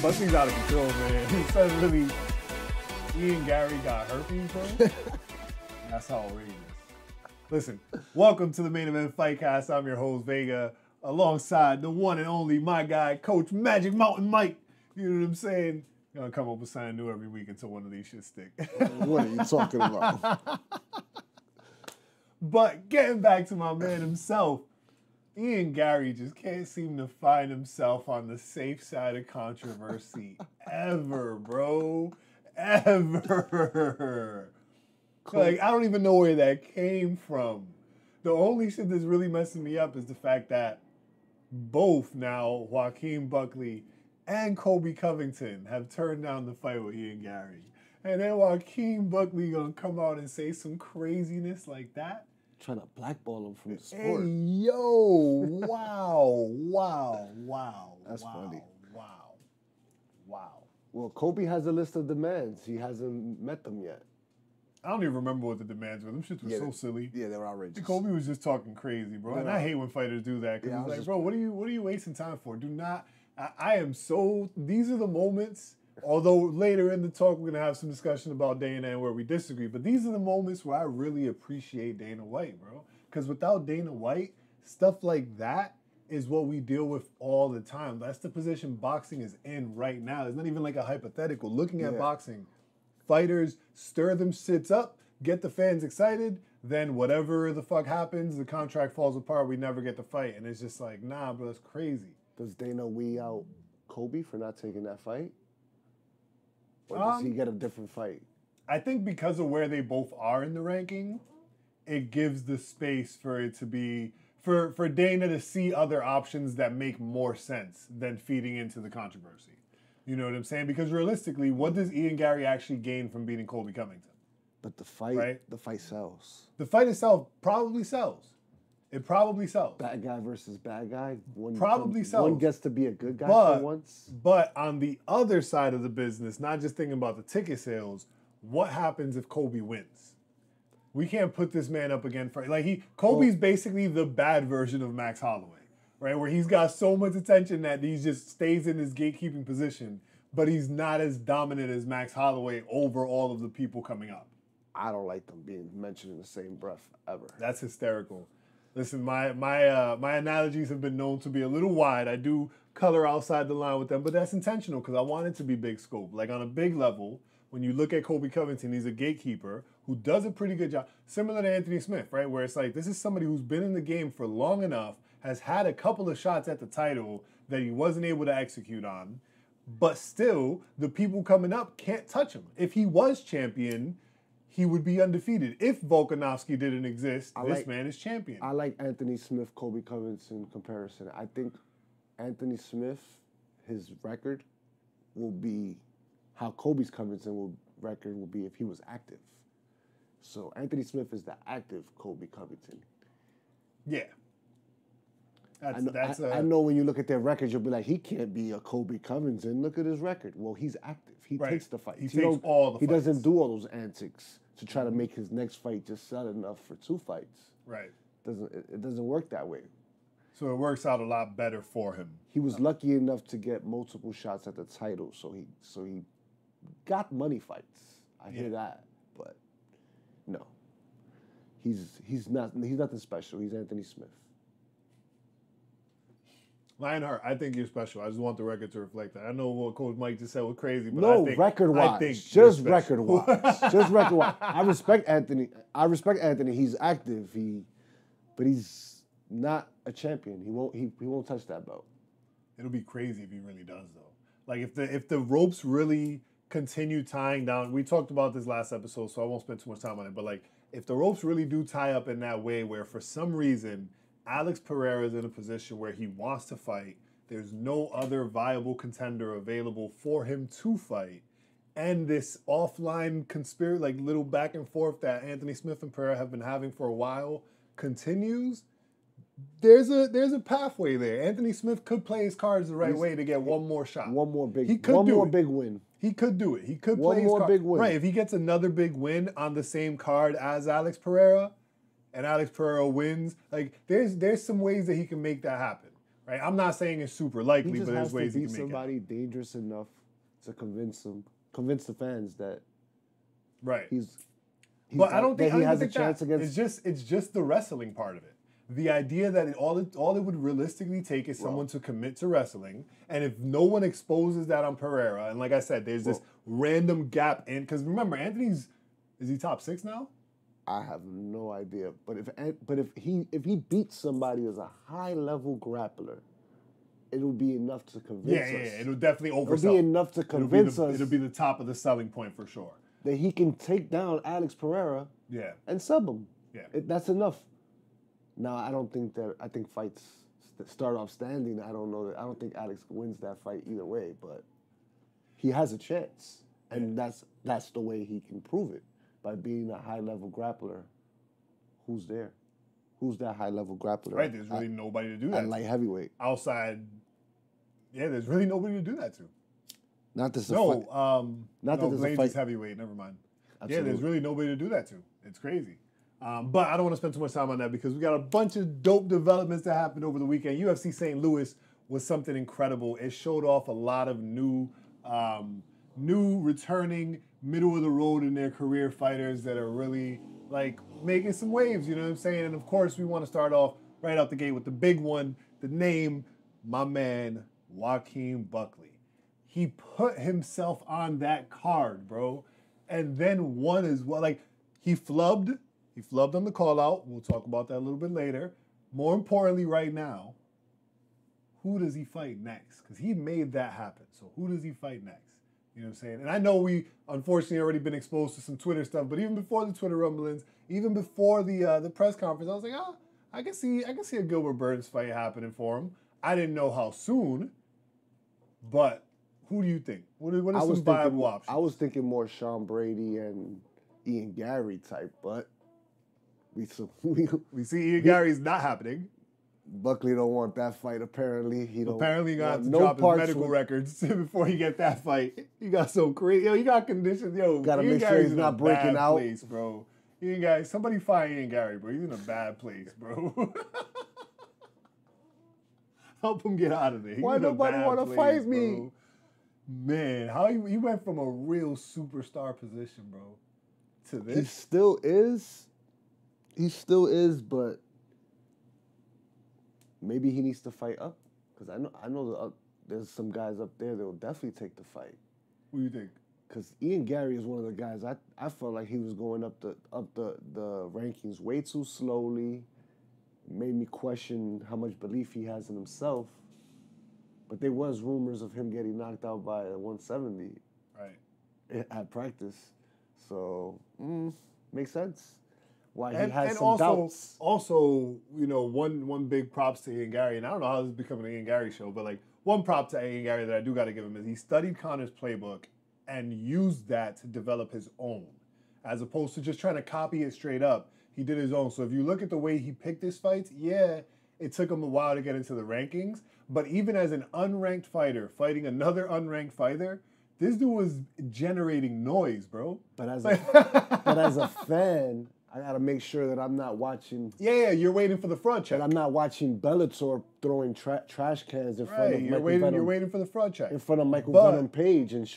Buckley's out of control, man. Suddenly, Ian Garry got herpes, bro. That's how outrageous. Listen, welcome to the Main Event Fightcast. I'm your host, Vega, alongside the one and only my guy, Coach Magic Mountain Mike. You know what I'm saying? Gonna come up with something new every week until one of these shit stick. What are you talking about? But getting back to my man himself, Ian Garry just can't seem to find himself on the safe side of controversy ever, bro. Ever. Like, I don't even know where that came from. The only shit that's really messing me up is the fact that both now, Joaquin Buckley and Colby Covington, have turned down the fight with Ian Garry. And then Joaquin Buckley gonna come out and say some craziness like that? Trying to blackball him from the sport. Hey, yo, wow. That's funny. Wow. Well, Kobe has a list of demands. He hasn't met them yet. I don't even remember what the demands were. Them shits were so silly. Yeah, they were outrageous. Kobe was just talking crazy, bro. And I hate when fighters do that because it's like, bro, what are you wasting time for? Do not. I am so. These are the moments. Although later in the talk we're gonna have some discussion about Dana and where we disagree, but these are the moments where I really appreciate Dana White, bro. Because without Dana White, stuff like that is what we deal with all the time. That's the position boxing is in right now. It's not even like a hypothetical. Looking at boxing, fighters stir them shits up, get the fans excited, then whatever the fuck happens, the contract falls apart, we never get the fight. And it's just like, nah, bro, it's crazy. Does Dana weed out Kobe for not taking that fight? Or does he get a different fight? I think because of where they both are in the ranking, it gives the space for it to be, for Dana to see other options that make more sense than feeding into the controversy. You know what I'm saying? Because realistically, what does Ian Garry actually gain from beating Colby Covington? But the fight, the fight sells. The fight itself probably sells. It probably sells. Bad guy versus bad guy. Probably sells. One gets to be a good guy for once. But on the other side of the business, not just thinking about the ticket sales, what happens if Colby wins? We can't put this man up again for Colby's basically the bad version of Max Holloway, right? Where he's got so much attention that he just stays in his gatekeeping position, but he's not as dominant as Max Holloway over all of the people coming up. I don't like them being mentioned in the same breath ever. That's hysterical. Listen, my analogies have been known to be a little wide. I do color outside the line with them, but that's intentional because I want it to be big scope. Like on a big level, when you look at Colby Covington, he's a gatekeeper who does a pretty good job. Similar to Anthony Smith, right? Where it's like, this is somebody who's been in the game for long enough, has had a couple of shots at the title that he wasn't able to execute on, but still, the people coming up can't touch him. If he was champion, he would be undefeated. If Volkanovski didn't exist, this man is champion. I like Anthony Smith, Colby Covington comparison. I think Anthony Smith, his record will be how Colby's Covington record will be if he was active. So Anthony Smith is the active Colby Covington. Yeah. I know when you look at their records, you'll be like, he can't be a Colby Covington. Look at his record. Well, he's active. He takes the fight. He takes all the fights. He doesn't do all those antics to try to make his next fight just sell enough for 2 fights. Right. It doesn't work that way. So it works out a lot better for him. He was lucky enough to get multiple shots at the title, so he got money fights. I hear that, but no. He's nothing special. He's Anthony Smith. Lionheart, I think you're special. I just want the record to reflect that. I know what Coach Mike just said was crazy, but no, I think record-wise. Just record-wise. Just record-wise. I respect Anthony. He's active. But he's not a champion. He won't touch that belt. It'll be crazy if he really does, though. Like if the ropes really continue tying down. We talked about this last episode, so I won't spend too much time on it. But like, if the ropes really do tie up in that way, where for some reason Alex Pereira is in a position where he wants to fight, there's no other viable contender available for him to fight, and this offline conspiracy, like little back and forth that Anthony Smith and Pereira have been having for a while continues, there's a pathway there. Anthony Smith could play his cards the right way to get one more shot. One more big win. He could do it. He could play his card. Big win. Right, if he gets another big win on the same card as Alex Pereira, and Alex Pereira wins, like there's some ways that he can make that happen, right? I'm not saying it's super likely, He just but there's has ways to he be can make somebody dangerous enough to convince the fans that right. he's but I don't think he has a think chance that. against. It's just the wrestling part of it. The idea that all it would realistically take is someone to commit to wrestling, and if no one exposes that on Pereira, and like I said, there's this random gap in because remember is he top 6 now? I have no idea, but if he beats somebody as a high level grappler, it'll be enough to convince us. Yeah, it'll definitely oversell. It'll be enough to convince us. It'll be the top of the selling point for sure. That he can take down Alex Pereira. Yeah. And sub him. Yeah. That's enough. Now I think fights start off standing. I don't think Alex wins that fight either way, but he has a chance, and that's the way he can prove it by being a high level grappler. Who's there? Who's that high level grappler? Right. There's really nobody to do that. At light heavyweight outside. Yeah, there's really nobody to do that to. Not this. Blades is heavyweight. Never mind. Absolutely. Yeah, there's really nobody to do that to. It's crazy. But I don't want to spend too much time on that because we got a bunch of dope developments that happened over the weekend. UFC St. Louis was something incredible. It showed off a lot of new returning, middle of the road in their career fighters that are really like making some waves. You know what I'm saying? And of course, we want to start off right out the gate with the big one, the name, my man Joaquin Buckley. He put himself on that card, bro, and then won as well. Like he flubbed. He flubbed on the call-out. We'll talk about that a little bit later. More importantly right now, who does he fight next? Because he made that happen. So who does he fight next? You know what I'm saying? And I know we, unfortunately, already been exposed to some Twitter stuff, but even before the Twitter rumblings, even before the press conference, I was like, I can see a Gilbert Burns fight happening for him. I didn't know how soon, but who do you think? What are some viable options? I was thinking more Sean Brady and Ian Garry type, but we see Ian Garry's not happening. Buckley don't want that fight. Apparently, he got to drop his medical records before he get that fight. He got so crazy. Yo, he got conditions. Yo, gotta make sure he's not breaking out. Place, bro. Ian Garry, somebody find Ian Garry, bro. He's in a bad place, bro. Help him get out of there. Why nobody want to fight me? Bro. Man, how he went from a real superstar position, bro, to this. He still is, but maybe he needs to fight up. Because I know there's some guys up there that will definitely take the fight. What do you think? Because Ian Garry is one of the guys I felt like he was going up the rankings way too slowly. It made me question how much belief he has in himself. But there was rumors of him getting knocked out by a 170 at practice. So, makes sense. Why he has some doubts. Also, you know, one big props to Ian Garry, and I don't know how this is becoming an Ian Garry show, but like one prop to Ian Garry that I do got to give him is he studied Conor's playbook and used that to develop his own, as opposed to just trying to copy it straight up. He did his own. So if you look at the way he picked his fights, yeah, it took him a while to get into the rankings. But even as an unranked fighter fighting another unranked fighter, this dude was generating noise, bro. But as a fan, I gotta make sure that I'm not watching. Yeah, you're waiting for the front check. That I'm not watching Bellator throwing trash cans in front of Michael Venom. You're waiting for the front check in front of Michael Venom Page and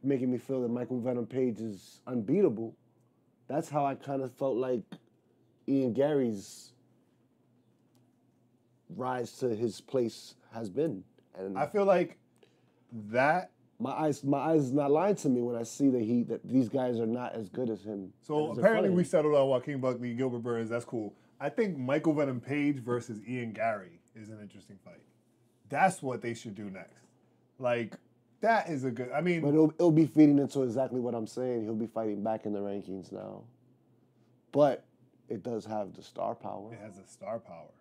making me feel that Michael Venom Page is unbeatable. That's how I kind of felt like Ian Garry's rise to his place has been. And I feel like that. My eyes is not lying to me when I see that these guys are not as good as him. So apparently we settled on Joaquin Buckley, Gilbert Burns. That's cool. I think Michael Venom Page versus Ian Garry is an interesting fight. That's what they should do next. Like, that is a good. I mean, but it'll be feeding into exactly what I'm saying. He'll be fighting back in the rankings now, but it does have the star power. It has the star power.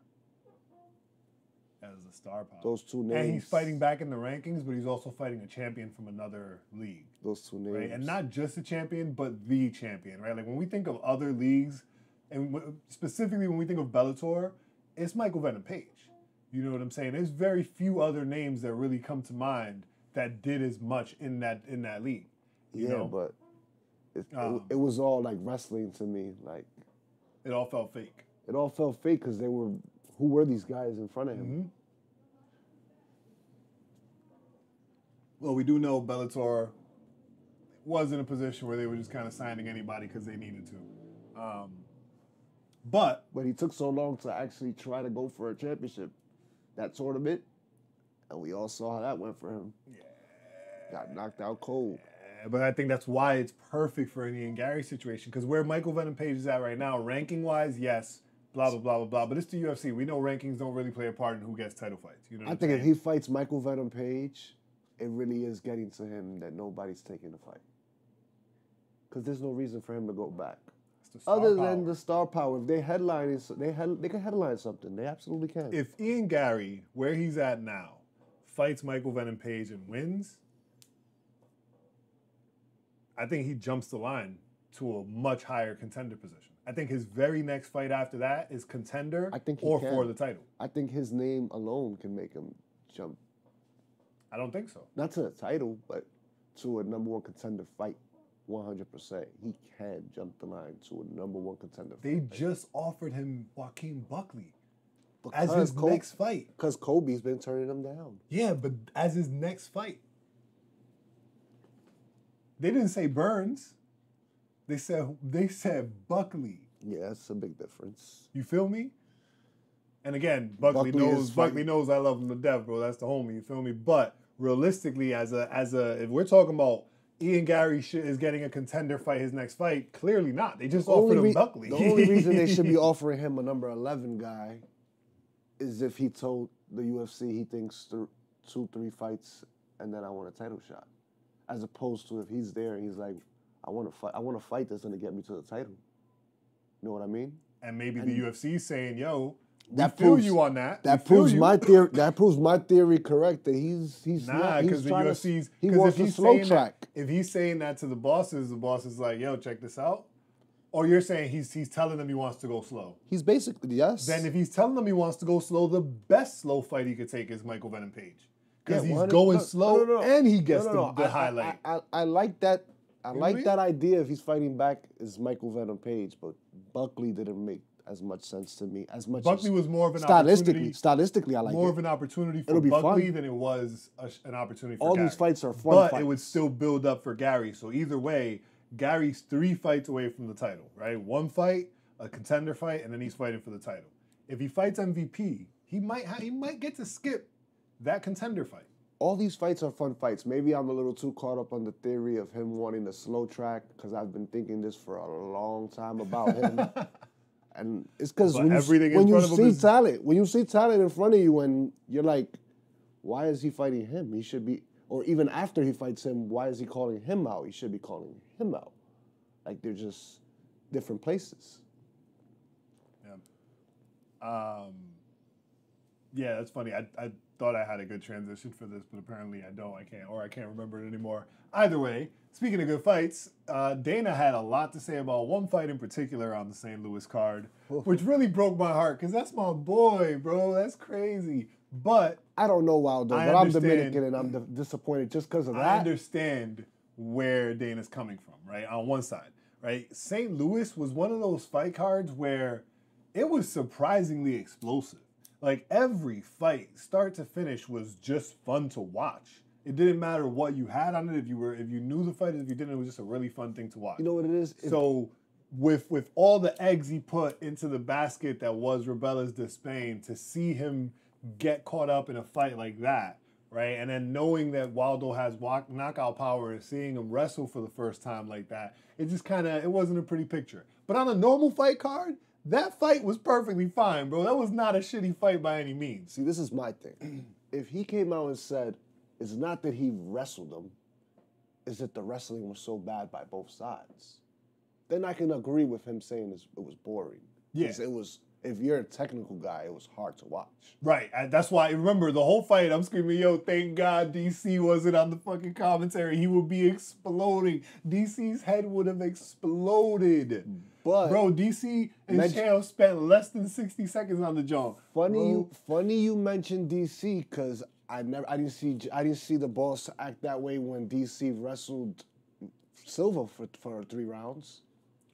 As a star power. Those two names. And he's fighting back in the rankings, but he's also fighting a champion from another league. Those two names. Right? And not just a champion, but the champion, right? Like when we think of other leagues, and specifically when we think of Bellator, it's Michael Venom Page. You know what I'm saying? There's very few other names that really come to mind that did as much in that league. You know? But it was all like wrestling to me. Like it all felt fake. It all felt fake because who were these guys in front of him? Well, we do know Bellator was in a position where they were just kind of signing anybody because they needed to. But he took so long to actually try to go for a championship, that tournament, and we all saw how that went for him. Yeah. Got knocked out cold. Yeah, but I think that's why it's perfect for an Ian Garry situation, because where Michael Venom Page is at right now, ranking-wise, yes, blah, blah, blah, blah, blah, but it's the UFC. We know rankings don't really play a part in who gets title fights. You know what I think if he fights Michael Venom Page, it really is getting to him that nobody's taking the fight. Because there's no reason for him to go back. Other than the star power. If they headline, they can headline something. They absolutely can. If Ian Garry, where he's at now, fights Michael Venom Page and wins, I think he jumps the line to a much higher contender position. I think his very next fight after that is contender for the title. I think his name alone can make him jump. I don't think so. Not to the title, but to a number one contender fight. 100%. He can jump the line to a number one contender fight. They just offered him Joaquin Buckley as his next fight. Because Kobe's been turning him down. Yeah, but as his next fight. They didn't say Burns. They said Buckley. Yeah, that's a big difference. You feel me? And again, Buckley knows I love him to death, bro. That's the homie. You feel me? But realistically, as a, if we're talking about Ian Garry is getting a contender fight his next fight, clearly not. They just offered him Buckley. The only reason they should be offering him a number 11 guy is if he told the UFC he thinks 2-3 fights and then I want a title shot, as opposed to if he's there and he's like, I want to fight that's going to get me to the title. You know what I mean? And maybe the UFC is saying, yo, that proves you on that. That proves my theory. That proves my theory correct. That he's nah, because the UFC's he wants a slow track. If he's saying that to the boss is like, yo, check this out. Or you're saying he's telling them he wants to go slow. He's basically, yes. Then if he's telling them he wants to go slow, the best slow fight he could take is Michael Venom Page, because he's going slow and he gets the highlight. I like that. I like that idea. If he's fighting back, is Michael Venom Page, but Buckley didn't make as much sense to me. Buckley was more of an opportunity. Stylistically, I like more of an opportunity for Buckley than it was an opportunity for Garry. All these fights are fun fights. But it would still build up for Garry. So either way, Gary's 3 fights away from the title, right? 1 fight, a contender fight, and then he's fighting for the title. If he fights MVP, he might get to skip that contender fight. All these fights are fun fights. Maybe I'm a little too caught up on the theory of him wanting a slow track, because I've been thinking this for a long time about him. And it's because when you see talent in front of you and you're like, why is he fighting him? He should be, or even after he fights him, why is he calling him out? He should be calling him out. Like, they're just different places. Yeah. Yeah, that's funny. I thought I had a good transition for this, but apparently I don't. I can't remember it anymore. Either way, speaking of good fights, Dana had a lot to say about one fight in particular on the St. Louis card, which really broke my heart, because that's my boy, bro. That's crazy. But I don't know Waldo, but I'm Dominican and I'm disappointed just because of that. I understand where Dana's coming from, right? On one side, right? St. Louis was one of those fight cards where it was surprisingly explosive. Like, every fight, start to finish, was just fun to watch. It didn't matter what you had on it. If you knew the fight, if you didn't, it was just a really fun thing to watch. You know what it is? So with all the eggs he put into the basket that was Rubelas de Spain, to see him get caught up in a fight like that, right? And then knowing that Waldo has knockout power and seeing him wrestle for the first time like that, it just it wasn't a pretty picture. But on a normal fight card, that fight was perfectly fine, bro. That was not a shitty fight by any means. See, this is my thing. If he came out and said, it's not that he wrestled him, it's that the wrestling was so bad by both sides, then I can agree with him saying it was boring. Yeah. It was, if you're a technical guy, it was hard to watch. Right. That's why, remember, the whole fight, I'm screaming, yo, thank God DC wasn't on the fucking commentary. He would be exploding. DC's head would have exploded. But bro, DC and Chael spent less than 60 seconds on the jump. Funny you mentioned DC, because I didn't see the boss act that way when DC wrestled Silva for 3 rounds.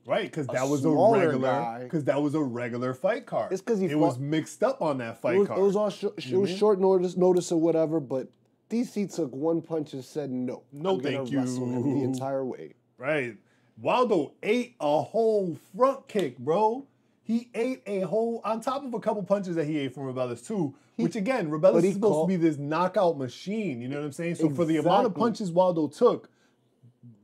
Right, because that was a regular fight card. It's because it was mixed up on that fight card. It was short notice or whatever, but DC took one punch and said no. No, thank you. Wrestle him the entire way. Right. Waldo ate a whole front kick, bro. He ate a whole, on top of a couple punches that he ate from Rebellis too, which again, Rebellis is supposed to be this knockout machine, you know what I'm saying? So for the amount of punches Waldo took,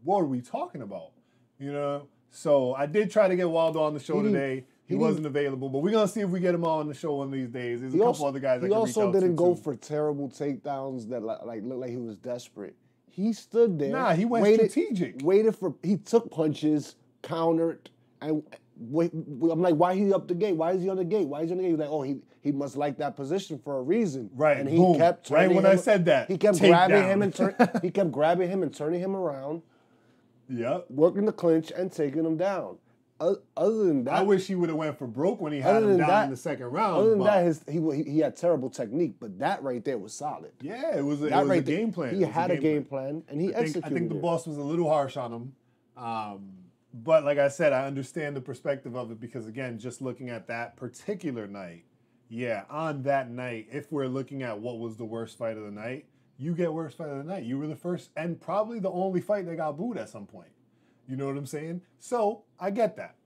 what are we talking about? You know? So I did try to get Waldo on the show today. He wasn't available, but we're going to see if we get him on the show one of these days. There's a couple other guys that can reach out to. He also didn't go for terrible takedowns that looked like he was desperate. He stood there. Nah, he went strategic. He took punches, countered, and I'm like, why he up the gate? Why is he on the gate? Why is he on the gate? He's like, oh, he must like that position for a reason. Right. And he kept turning right when I said that. He kept grabbing him and he kept grabbing him and turning him around. Yep. Working the clinch and taking him down. Other than that, I wish he would have went for broke when he had him down in the second round. Other than that, he had terrible technique, but that right there was solid. Yeah, it was a game plan. He had a game plan, and he executed. I think the boss was a little harsh on him. But like I said, I understand the perspective of it because, again, just looking at that particular night, on that night, if we're looking at what was the worst fight of the night, you get worst fight of the night. You were the first and probably the only fight that got booed at some point. You know what I'm saying? So I get that.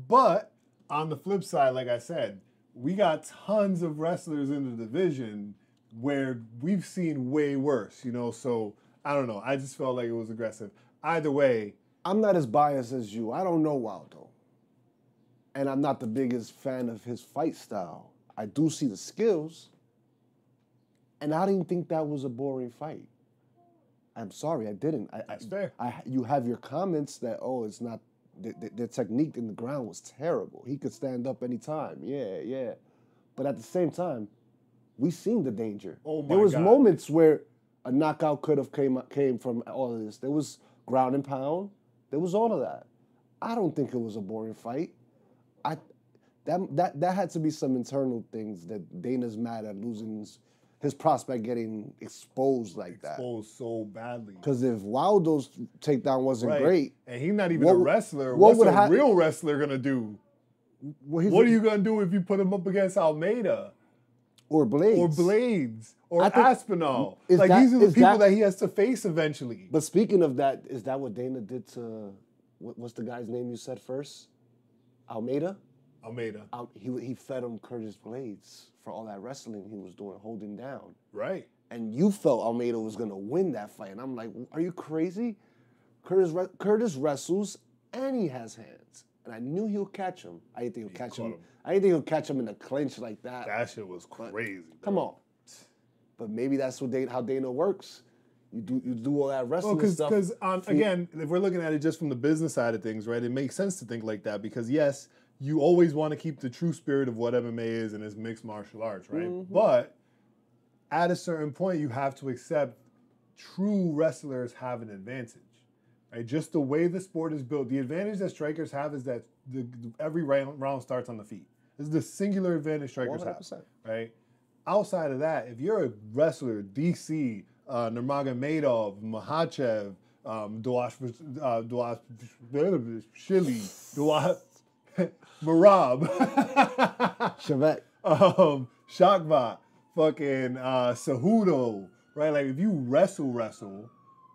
But on the flip side, like I said, we got tons of wrestlers in the division where we've seen way worse, you know? So I don't know. I just felt like it was aggressive. Either way. I'm not as biased as you. I don't know Waldo. And I'm not the biggest fan of his fight style. I do see the skills. And I didn't think that was a boring fight. I'm sorry, I didn't. That's fair. You have your comments that, it's not, the technique in the ground was terrible. He could stand up anytime. Yeah. But at the same time, we seen the danger. Oh my God. There was God. moments where a knockout could have came from all of this. There was ground and pound. There was all of that. I don't think it was a boring fight. That had to be some internal things that Dana's mad at losing his prospect getting exposed like that. Exposed so badly. Because if Waldo's takedown wasn't great. And he's not even a wrestler. What's a real wrestler going to do? What are you going to do if you put him up against Almeida? Or Blades. Or Aspinall. These are the people that he has to face eventually. But speaking of that, is that what Dana did to, what's the guy's name you said first? Almeida. He fed him Curtis Blades for all that wrestling he was doing, holding down. Right. And you felt Almeida was going to win that fight. And I'm like, are you crazy? Curtis wrestles and he has hands. And I knew he'll catch him. I didn't think he'll catch him. I didn't think he'll catch him in a clinch like that. That shit was crazy. Come on. But maybe that's how Dana works. You do all that wrestling stuff. Because again, if we're looking at it just from the business side of things, right, it makes sense to think like that because yes, you always want to keep the true spirit of what MMA is and it's mixed martial arts, right? Mm-hmm. But at a certain point, you have to accept true wrestlers have an advantage, right? Just the way the sport is built, the advantage that strikers have is that every round starts on the feet. This is the singular advantage strikers 100%. Have, right? Outside of that, if you're a wrestler, DC, Nurmagomedov, Makhachev, Marab, Shavek, Shakvat, fucking Cejudo, right? Like if you wrestle,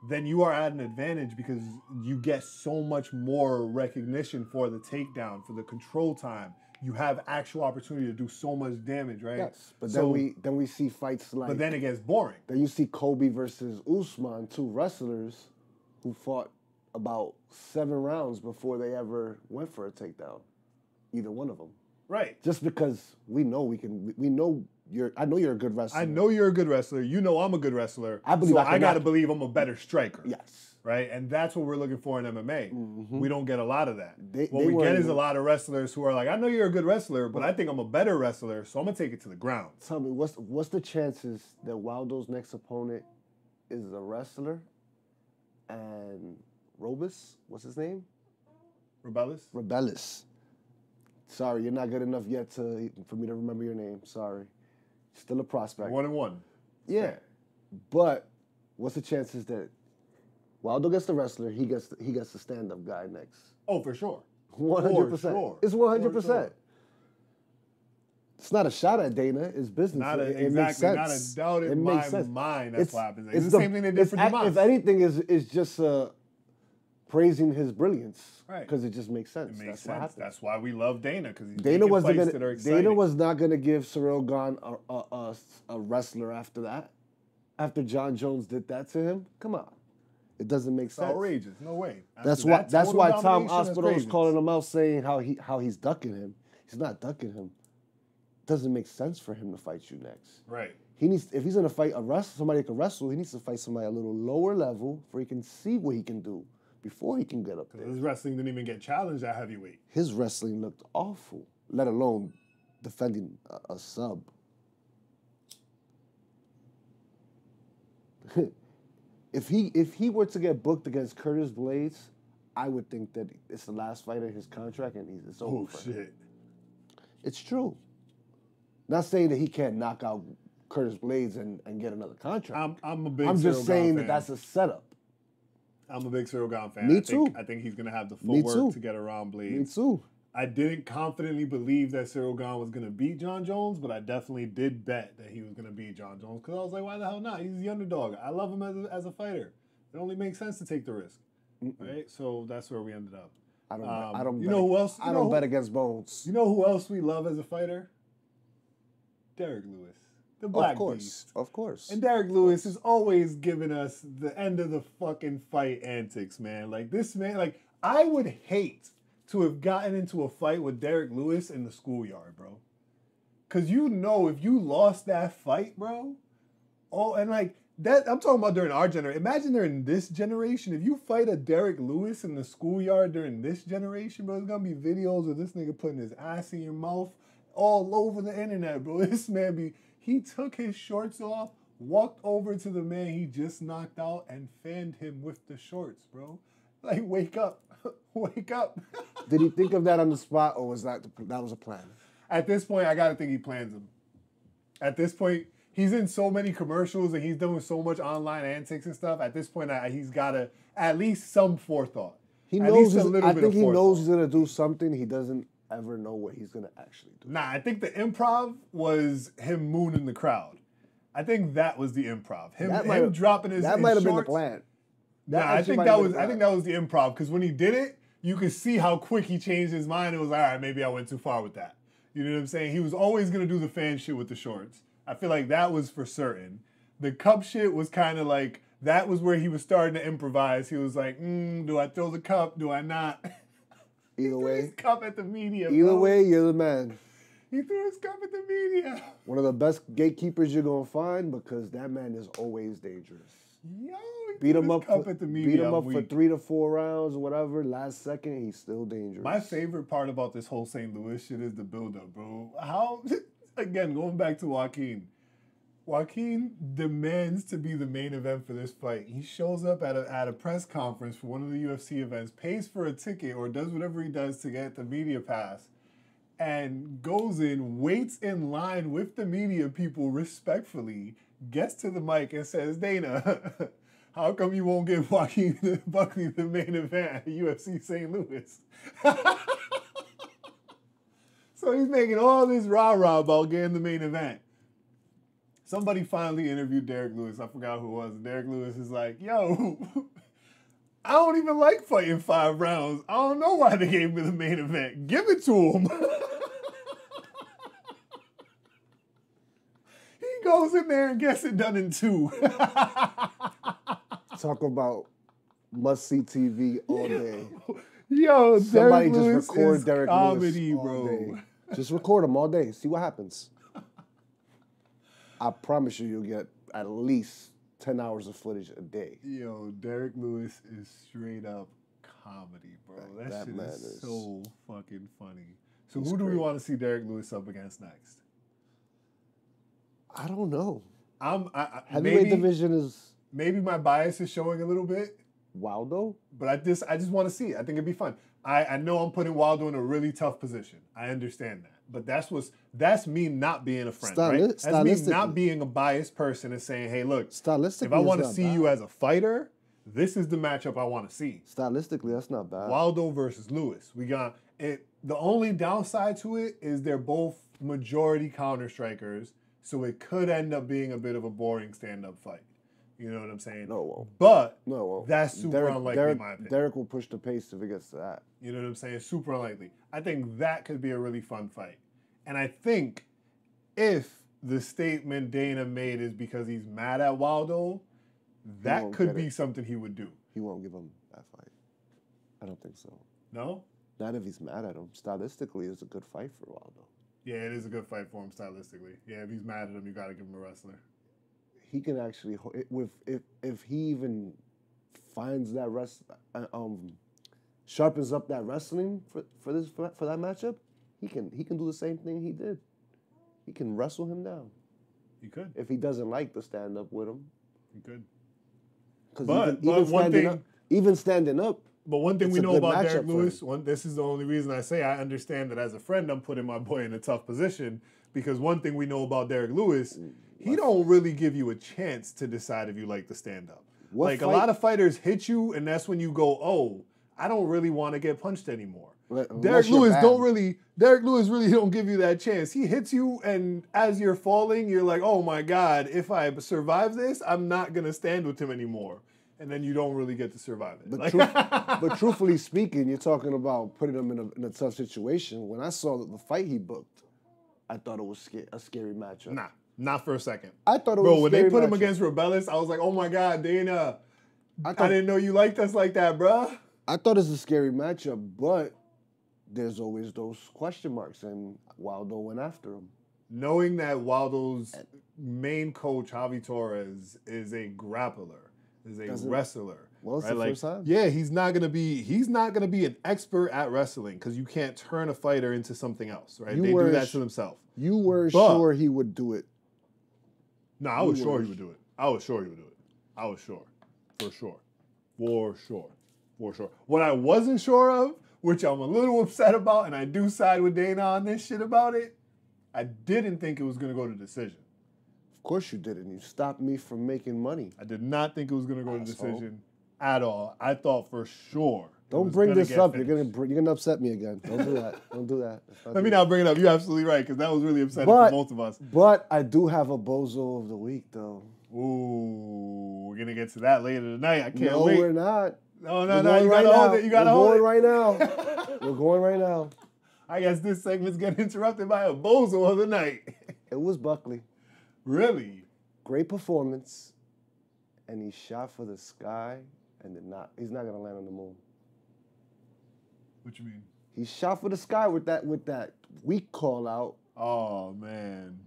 then you are at an advantage because you get so much more recognition for the takedown, for the control time. You have actual opportunity to do so much damage, right? Yes, but then we see fights like. But then it gets boring. Then you see Kobe versus Usman, two wrestlers who fought about 7 rounds before they ever went for a takedown. Either one of them. Right. Just because I know you're a good wrestler. I know you're a good wrestler. You know I'm a good wrestler. I got to believe I'm a better striker. Yes. Right? And that's what we're looking for in MMA. Mm-hmm. We don't get a lot of that. What we get is a lot of wrestlers who are like, I know you're a good wrestler, but I think I'm a better wrestler, so I'm going to take it to the ground. Tell me, what's the chances that Waldo's next opponent is a wrestler and Robus, what's his name? Rebellis. Sorry, you're not good enough yet for me to remember your name. Sorry. Still a prospect. 1-1. Yeah. But what's the chances that Waldo gets the wrestler, he gets the stand-up guy next? Oh, for sure. 100%. Sure. It's 100%. Sure. It's not a shot at Dana. It's business. It makes sense. Not a doubt in my mind. That's what happens. It's the same thing they did for Demas. If anything, is just praising his brilliance, right? Because it just makes sense. It makes sense. That's why we love Dana, because Dana was not gonna give Cyril Gane a wrestler after that. After John Jones did that to him, come on, it doesn't make sense. Outrageous. No way. That's why Tom Hospital is calling him out, saying how he's ducking him. He's not ducking him. It doesn't make sense for him to fight you next. Right. If he's gonna fight somebody that can wrestle, he needs to fight somebody a little lower level where he can see what he can do before he can get up there. His wrestling didn't even get challenged at heavyweight. His wrestling looked awful, let alone defending a sub. If he were to get booked against Curtis Blades, I would think that it's the last fight of his contract and it's over for him. It's true. Not saying that he can't knock out Curtis Blades and get another contract. I'm just saying that that's a setup. I'm a big Cyril Gane fan. Me too. I think he's going to have the footwork to get around Blades. Me too. I didn't confidently believe that Cyril Gane was going to beat John Jones, but I definitely did bet that he was going to beat John Jones because I was like, why the hell not? He's the underdog. I love him as a fighter. It only makes sense to take the risk, right? So that's where we ended up. I don't. You know who else? I don't bet against Bones. You know who else we love as a fighter? Derek Lewis, the Black Beast. Of course. And Derek Lewis is always giving us the end of the fucking fight antics, man. Like this man, like I would hate to have gotten into a fight with Derek Lewis in the schoolyard, bro. Cause you know if you lost that fight, bro. Oh, and like that, I'm talking about during our generation. Imagine during this generation, if you fight a Derek Lewis in the schoolyard during this generation, bro, there's gonna be videos of this nigga putting his ass in your mouth all over the internet, bro. This man he took his shorts off, walked over to the man he just knocked out, and fanned him with the shorts, bro. Like, wake up. Wake up. Did he think of that on the spot, or was that was a plan? At this point, I got to think he plans them. At this point, he's in so many commercials and he's doing so much online antics and stuff. At this point, he's got at least some forethought. He knows. I think he knows he's going to do something. He doesn't ever know what he's going to actually do. Nah, I think the improv was him mooning the crowd. I think that was the improv. Him dropping his That might have been the plan. I think that was the improv, because when he did it, you could see how quick he changed his mind. It was like, all right, maybe I went too far with that. You know what I'm saying? He was always going to do the fan shit with the shorts. I feel like that was for certain. The cup shit was kind of like, that was where he was starting to improvise. He was like, do I throw the cup? Do I not? Either way. His cup at the media, Either way, you're the man. He threw his cup at the media. One of the best gatekeepers you're going to find, because that man is always dangerous. Yo, beat him up at the media. Beat him up for 3 to 4 rounds or whatever. Last second, he's still dangerous. My favorite part about this whole St. Louis shit is the buildup, bro. How, again, going back to Joaquin. Joaquin demands to be the main event for this fight. He shows up at a press conference for one of the UFC events, pays for a ticket or does whatever he does to get the media pass, and goes in, waits in line with the media people respectfully, gets to the mic and says, Dana, how come you won't give Joaquin Buckley the main event at UFC St. Louis? So he's making all this rah-rah about getting the main event. Somebody finally interviewed Derek Lewis. I forgot who it was. Derek Lewis is like, yo, I don't even like fighting 5 rounds. I don't know why they gave me the main event. Give it to him. He goes in there and gets it done in 2. Talk about must-see TV all day. Yo, somebody Derek Lewis just record is Derek comedy, Lewis all bro. day. Just record him all day. See what happens. I promise you'll get at least 10 hours of footage a day. Yo, Derek Lewis is straight up comedy, bro. That shit is so fucking funny. So who do we want to see Derek Lewis up against next? I don't know. Heavyweight division is... Maybe my bias is showing a little bit. Waldo? But I just want to see it. I think it'd be fun. I know I'm putting Waldo in a really tough position. I understand that. But that's me not being a friend, right? That's me not being a biased person and saying, hey, look, if I want to see you as a fighter, this is the matchup I want to see. Stylistically, that's not bad. Waldo versus Lewis. The only downside to it is they're both majority counter strikers, so it could end up being a bit of a boring stand-up fight. You know what I'm saying? No, it won't. But no, it won't. That's super unlikely in my opinion. Derek will push the pace if it gets to that. You know what I'm saying? Super unlikely. I think that could be a really fun fight. And I think if the statement Dana made is because he's mad at Waldo, that could be something he would do. He won't give him that fight. I don't think so. No? Not if he's mad at him. Stylistically, it's a good fight for Waldo. Yeah, it is a good fight for him stylistically. Yeah, if he's mad at him, you got to give him a wrestler. He can actually, if he even finds that sharpens up that wrestling for that matchup, he can do the same thing he did. He can wrestle him down. He could. If he doesn't like to stand up with him. He could. Because even standing up. But one thing we know about Derek Lewis, this is the only reason I say I understand that as a friend I'm putting my boy in a tough position, because one thing we know about Derek Lewis, he don't really give you a chance to decide if you like to stand up. A lot of fighters hit you, and that's when you go, oh, I don't really want to get punched anymore. Derek Lewis really don't give you that chance. He hits you, and as you're falling, you're like, oh my God, if I survive this, I'm not going to stand with him anymore. And then you don't really get to survive it. But truthfully speaking, you're talking about putting him in a tough situation. When I saw the fight he booked, I thought it was a scary matchup. Nah, not for a second. I thought it was a scary matchup. When they put him against Rebellis, I was like, oh my God, Dana, I didn't know you liked us like that, bruh. I thought it was a scary matchup, but there's always those question marks, and Waldo went after him. Knowing that Waldo's main coach, Javi Torres, is a grappler, is a wrestler. Well, it's the first time. Yeah, he's not gonna be an expert at wrestling because you can't turn a fighter into something else, right? They do that to themselves. You were sure he would do it. No, I was sure he would do it. I was sure he would do it. I was sure. For sure. What I wasn't sure of, which I'm a little upset about, and I do side with Dana on this shit about it, I didn't think it was gonna go to decision. Of course you didn't. You stopped me from making money. I did not think it was going to go to decision at all. I thought for sure. Don't bring this up. You're gonna upset me again. Don't do that. Don't do that. Let me not bring it up. You're absolutely right, because that was really upsetting for both of us. But I do have a bozo of the week, though. Ooh, we're gonna get to that later tonight. I can't No, wait. we're not. No. You gotta hold it. You gotta hold it. We're going right now. We're going right now. I guess this segment's getting interrupted by a bozo of the night. It was Buckley. Really? Great performance, and he shot for the sky and did not. He's not gonna land on the moon. What you mean? He shot for the sky with that weak call out. Oh man!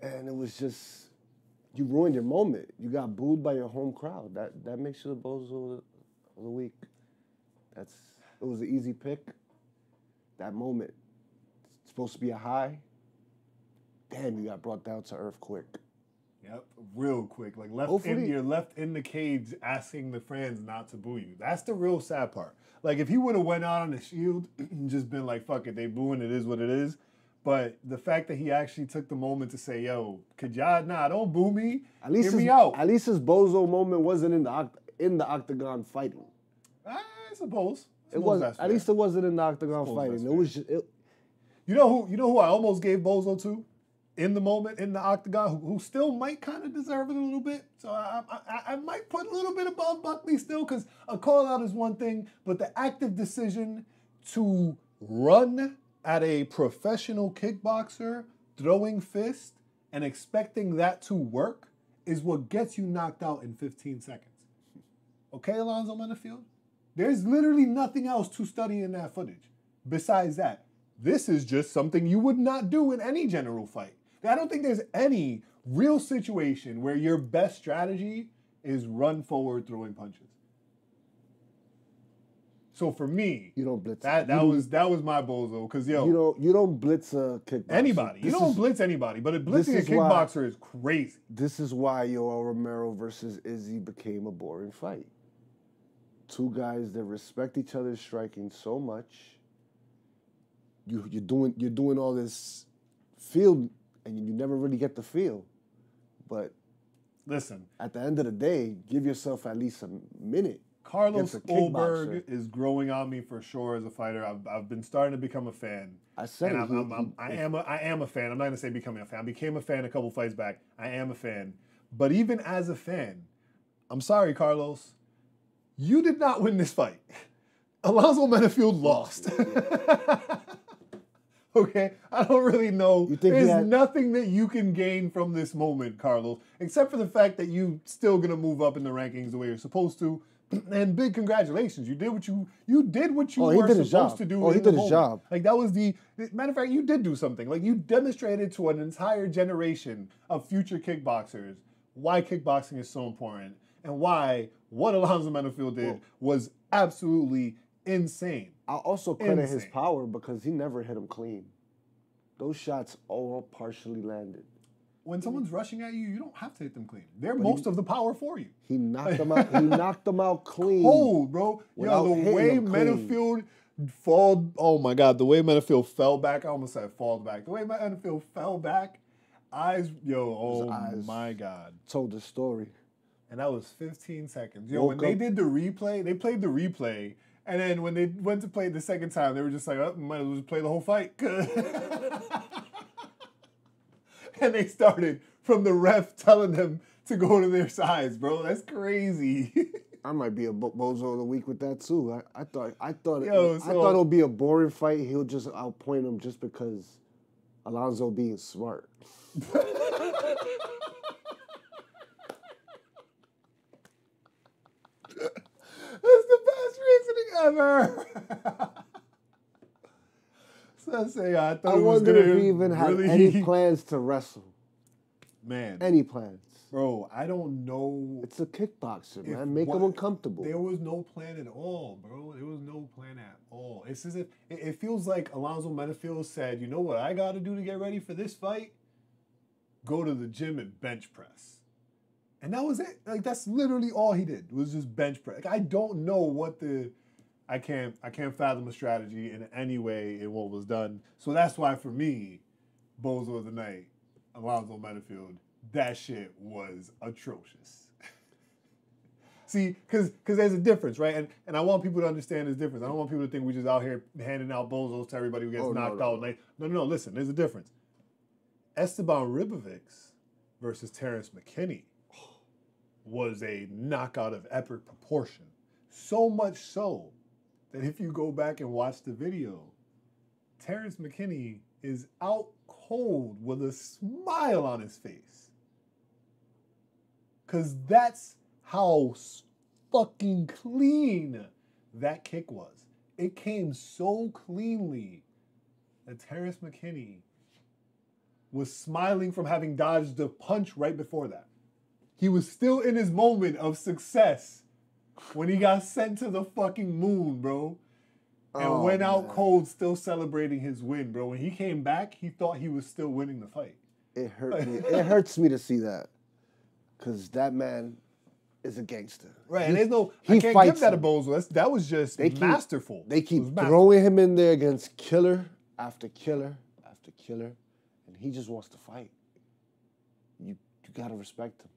And it was just, you ruined your moment. You got booed by your home crowd. That makes you the bozo of the week. It was an easy pick. That moment, it's supposed to be a high. Damn, you got brought down to earth quick. Yep, real quick. Like you're left in the cage asking the fans not to boo you. That's the real sad part. Like if he would have went out on the Shield and just been like, fuck it, they booing, it is what it is. But the fact that he actually took the moment to say, yo, could y'all, don't boo me. Hear me out. At least his bozo moment wasn't in the octagon fighting. I suppose. It was at least it wasn't in the octagon fighting. It was just You know who I almost gave bozo to? In the moment, in the octagon, who still might kind of deserve it a little bit. So I might put a little bit above Buckley still, because a call-out is one thing, but the active decision to run at a professional kickboxer, throwing fists, and expecting that to work is what gets you knocked out in 15 seconds. Okay, Alonzo Menifield? There's literally nothing else to study in that footage. Besides that, this is just something you would not do in any general fight. I don't think there's any real situation where your best strategy is run forward throwing punches. So for me, you don't blitz. That was my bozo, because you don't blitz a kickboxer. Anybody. You don't blitz anybody, but blitzing a kickboxer is crazy. This is why Yoel Romero versus Izzy became a boring fight. Two guys that respect each other's striking so much. You're doing all this field, and you never really get the feel. But listen, at the end of the day, give yourself at least a minute. Carlos against a kickboxer. Ulberg is growing on me for sure as a fighter. I've been starting to become a fan. I said I am a fan. I'm not gonna say becoming a fan. I became a fan a couple fights back. I am a fan. But even as a fan, I'm sorry, Carlos, you did not win this fight. Alonzo Menifield lost. Okay, I don't really know. There's nothing that you can gain from this moment, Carlos, except for the fact that you still gonna move up in the rankings the way you're supposed to. And big congratulations! You did what you were supposed to do. Oh, he did his job. Like that was the matter of fact. You did do something. Like you demonstrated to an entire generation of future kickboxers why kickboxing is so important and why what Alonzo Menifield did was absolutely insane. I'll also credit his power because he never hit him clean. Those shots all partially landed. When someone's rushing at you, you don't have to hit them clean. They're most of the power for you. He knocked them out. He knocked them out clean. Cold, bro. Yo, the way Menifield fall. Oh my God, the way Menifield fell back. I almost said fall back. The way Menifield fell back, eyes. Yo, oh my God. Told the story. And that was 15 seconds. Yo, when they did the replay, they played the replay. And then when they went to play it the second time, they were just like, oh, might as well just play the whole fight. And they started from the ref telling them to go to their sides, bro. That's crazy. I might be a bozo of the week with that too. I thought it would be a boring fight. He'll just outpoint him just because Alonzo being smart. That's the best reasoning ever. So I wonder if he even had any plans to wrestle. Man. Any plans. Bro, I don't know. It's a kickboxer, man. Make him uncomfortable. There was no plan at all, bro. There was no plan at all. It's as if it feels like Alonzo Menifield said, you know what I got to do to get ready for this fight? Go to the gym and bench press. And that was it. Like, that's literally all he did was just bench press. Like, I don't know what I can't fathom a strategy in any way in what was done. So that's why for me, Bozo of the Night, Alonzo Menifield, that shit was atrocious. See, because there's a difference, right? And I want people to understand this difference. I don't want people to think we're just out here handing out bozos to everybody who gets knocked out. Like, no, listen, there's a difference. Esteban Ribovics versus Terrence McKinney was a knockout of epic proportion. So much so that if you go back and watch the video, Terrence McKinney is out cold with a smile on his face. Because that's how fucking clean that kick was. It came so cleanly that Terrence McKinney was smiling from having dodged the punch right before that. He was still in his moment of success when he got sent to the fucking moon, bro. And went out cold, still celebrating his win, bro. When he came back, he thought he was still winning the fight. It hurt me. It hurts me to see that. Because that man is a gangster. Right, and there's no, I can't give that a bozo. That was just masterful. They keep throwing him in there against killer after killer after killer, and he just wants to fight. You got to respect him.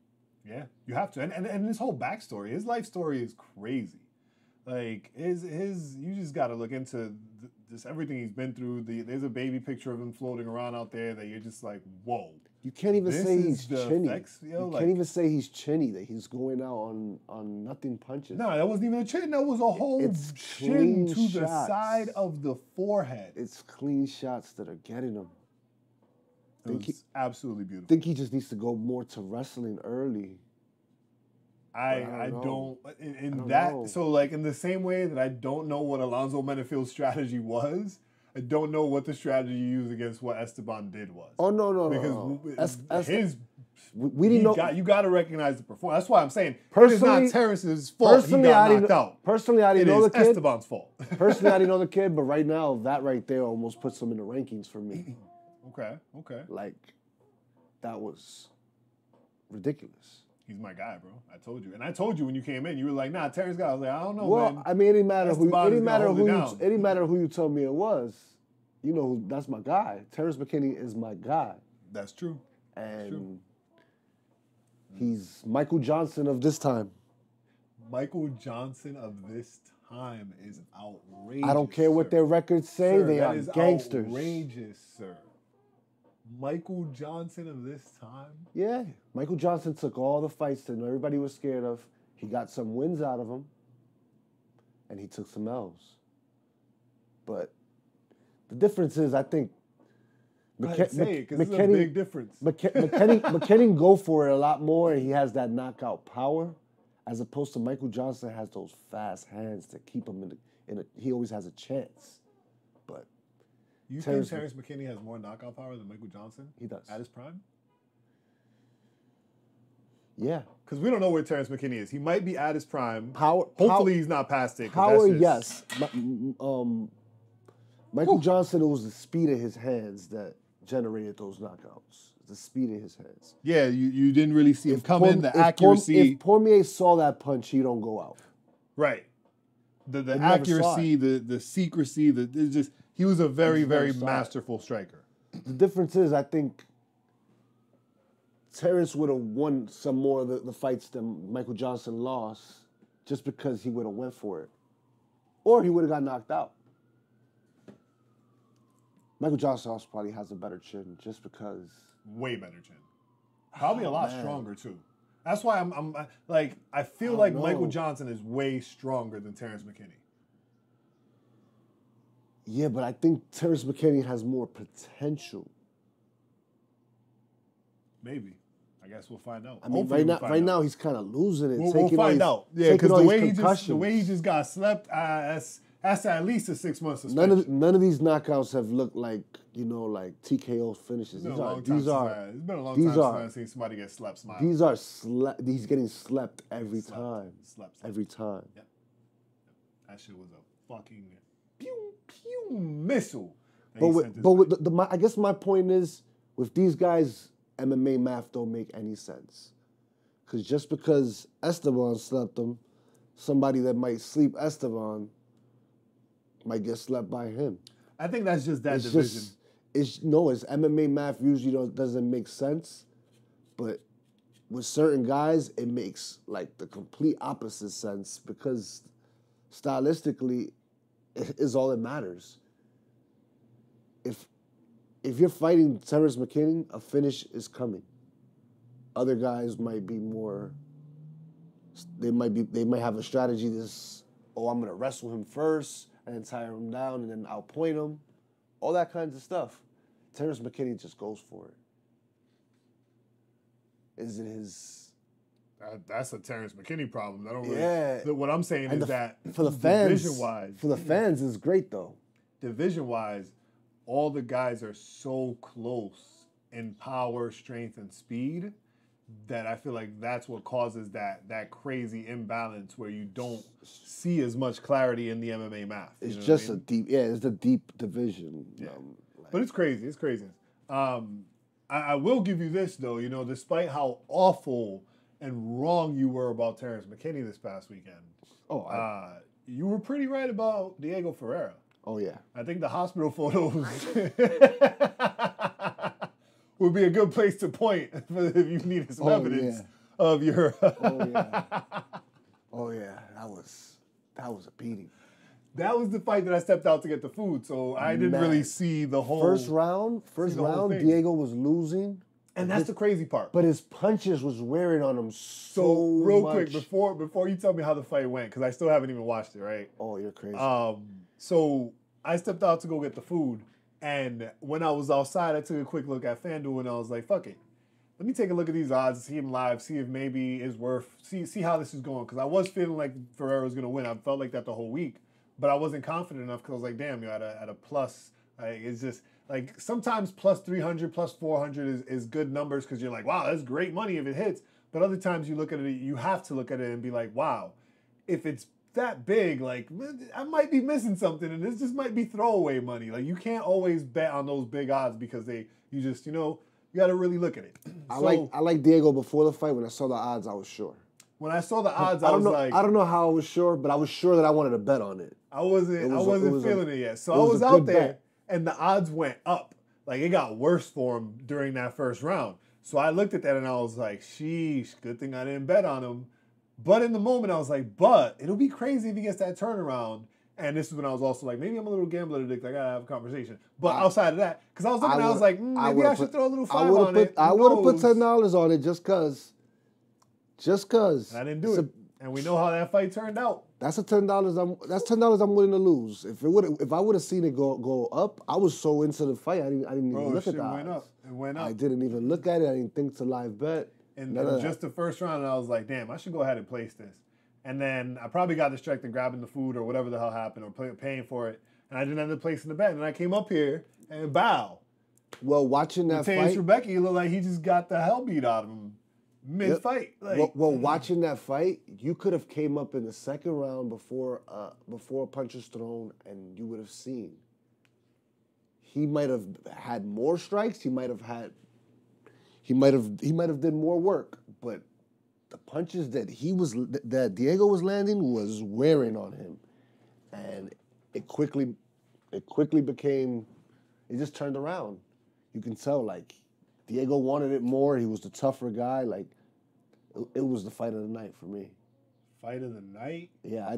Yeah, you have to. And his whole backstory, his life story is crazy. Like, you just got to look into just everything he's been through. There's a baby picture of him floating around out there that you're just like, whoa. You can't even say he's chinny. You can't even say he's chinny, that he's going out on nothing punches. No, that wasn't even a chin. That was a whole chin to the side of the forehead. It's clean shots that are getting him. It was absolutely beautiful. I think he just needs to go more to wrestling early. I don't know. So like in the same way that I don't know what Alonzo Menifield's strategy was, I don't know what the strategy you used against what Esteban did was. Oh no! Because we didn't know. You got to recognize the performance. That's why I'm saying it's not Terrence's fault. He got knocked out. Personally, I didn't know the kid. It is Esteban's fault. Personally, I didn't know the kid, but right now, that right there almost puts him in the rankings for me. Okay. Like, that was ridiculous. He's my guy, bro. I told you. And I told you when you came in, you were like, nah, Terrence got it. I was like, I don't know, man. Well, I mean, it didn't matter who you told me it was. You know, that's my guy. Terrence McKinney is my guy. That's true. And he's Michael Johnson of this time. Michael Johnson of this time is outrageous. I don't care what their records say. Sir, they that are is gangsters. Outrageous, sir. Michael Johnson of this time? Yeah. Michael Johnson took all the fights that everybody was scared of. He got some wins out of them. And he took some L's. But the difference is, I think... It's a big difference. McKinney go for it a lot more, and he has that knockout power, as opposed to Michael Johnson has those fast hands that keep him he always has a chance. But you think Terrence McKinney has more knockout power than Michael Johnson? He does. At his prime? Yeah. Because we don't know where Terrence McKinney is. He might be at his prime. Hopefully he's not past it. Power, yes. Michael Johnson, it was the speed of his hands that generated those knockouts. The speed of his hands. Yeah, you didn't really see him come in, the accuracy. If Cormier saw that punch, he don't go out. Right. The accuracy, the secrecy, he was a very, very masterful striker. The difference is, I think Terrence would have won some more of the fights than Michael Johnson lost just because he would have went for it. Or he would have got knocked out. Michael Johnson also probably has a better chin just because. Way better chin. Probably a lot stronger too. That's why I feel like Michael Johnson is way stronger than Terrence McKinney. Yeah, but I think Terrence McKinney has more potential. Maybe. I guess we'll find out. I mean, right now he's kind of losing it. We'll find out. Yeah, because the way he just got slept, that's at least a 6 month suspension. None of these knockouts have looked like like TKO finishes. It's been a long time since I've seen somebody get slept. Smile. He's getting slept every time. Slept. Every time. Yep. That shit was a fucking pew pew missile. But I guess my point is, with these guys, MMA math don't make any sense. Because just because Esteban slept him, somebody that might sleep Esteban might get slept by him. I think that's just that division. It's MMA math usually doesn't make sense, but with certain guys, it makes like the complete opposite sense because stylistically, it is all that matters. If you're fighting Terrence McKinney, a finish is coming. Other guys might be more. They might have a strategy. I'm gonna wrestle him first and then tire him down and then outpoint him. All that kinds of stuff. Terrence McKinney just goes for it. Is it his? That's a Terrence McKinney problem. I don't really. Yeah. What I'm saying is that for the fans, division-wise, for the fans, is great though. Division-wise, all the guys are so close in power, strength, and speed that I feel like that's what causes that crazy imbalance where you don't see as much clarity in the MMA math. It's just a deep division. Yeah. But it's crazy. It's crazy. I will give you this though. Despite how awful and wrong you were about Terrence McKinney this past weekend, you were pretty right about Diego Ferreira. Oh yeah. I think the hospital photos would be a good place to point if you needed some evidence of your. Oh yeah, that was a beating. That was the fight that I stepped out to get the food, so I didn't really see the whole. First round, Diego was losing. And that's the crazy part. But his punches was wearing on him so real much. Quick, before you tell me how the fight went, because I still haven't even watched it, right? Oh, you're crazy. So I stepped out to go get the food, and when I was outside, I took a quick look at FanDuel, and I was like, fuck it. Let me take a look at these odds, see him live, see if maybe it's worth, see how this is going. Because I was feeling like Ferreira was going to win. I felt like that the whole week. But I wasn't confident enough because I was like, damn, at a plus, it's just, like, sometimes plus 300, plus 400 is good numbers because you're like, wow, that's great money if it hits. But other times you look at it, you have to look at it and be like, wow, if it's that big, like, I might be missing something and this just might be throwaway money. Like, you can't always bet on those big odds because you got to really look at it. I like Diego before the fight. When I saw the odds, I was sure. When I saw the odds, I don't know how I was sure, but I was sure that I wanted to bet on it. I wasn't feeling it yet. So I was out there, and the odds went up. Like, it got worse for him during that first round. So I looked at that, and I was like, sheesh, good thing I didn't bet on him. But in the moment, I was like, but it'll be crazy if he gets that turnaround. And this is when I was also like, maybe I'm a little gambler addict. I gotta have a conversation. But outside of that, because I was looking, I was like, maybe I should throw a little $5 on it. I would have put $10 on it just cause. And I didn't do it. And we know how that fight turned out. That's $10. That's $10 I'm willing to lose. If I would have seen it go up, I was so into the fight. I didn't even look at that. It went up. I didn't even look at it. I didn't think it's a live bet. And just the first round, I was like, damn, I should go ahead and place this. And then I probably got distracted grabbing the food or whatever the hell happened or paying for it. And I didn't end up placing the bet. And I came up here and bow. Well, watching that fight. Rebecca looked like he just got the hell beat out of him mid-fight. Watching that fight, you could have came up in the second round before a punch was thrown, and you would have seen. He might have had more strikes. He might have did more work, but the punches that Diego was landing was wearing on him, and it quickly became. It just turned around. You can tell, like, Diego wanted it more. He was the tougher guy. Like, it was the fight of the night for me. Fight of the night? Yeah, I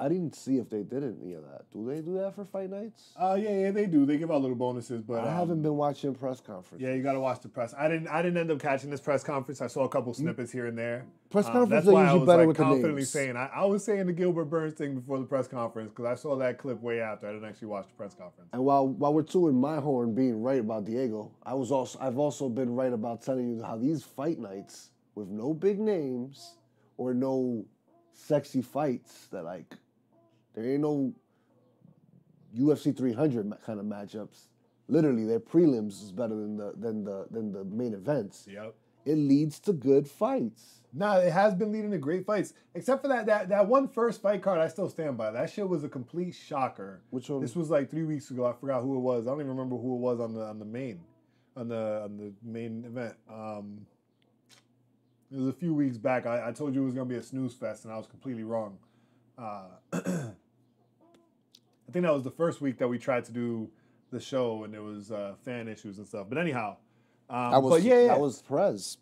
didn't see if they did any of that. Do they do that for fight nights? Yeah, they do. They give out little bonuses, but I haven't been watching press conferences. Yeah, you got to watch the press. I didn't end up catching this press conference. I saw a couple snippets here and there. Press conferences are usually better with the names. Confidently saying I was saying the Gilbert Burns thing before the press conference because I saw that clip way after. I didn't actually watch the press conference. And while we're tooting my horn being right about Diego, I've also been right about telling you how these fight nights with no big names or no sexy fights that, like, there ain't no UFC 300 kind of matchups. Literally, their prelims is better than the main events. Yep. It leads to good fights. Nah, it has been leading to great fights. Except for that one first fight card, I still stand by. That shit was a complete shocker. Which one? This was like 3 weeks ago. I forgot who it was. I don't even remember who it was on the main event. It was a few weeks back. I told you it was going to be a snooze fest, and I was completely wrong. I think that was the first week that we tried to do the show, and there was fan issues and stuff. But anyhow, that was Perez.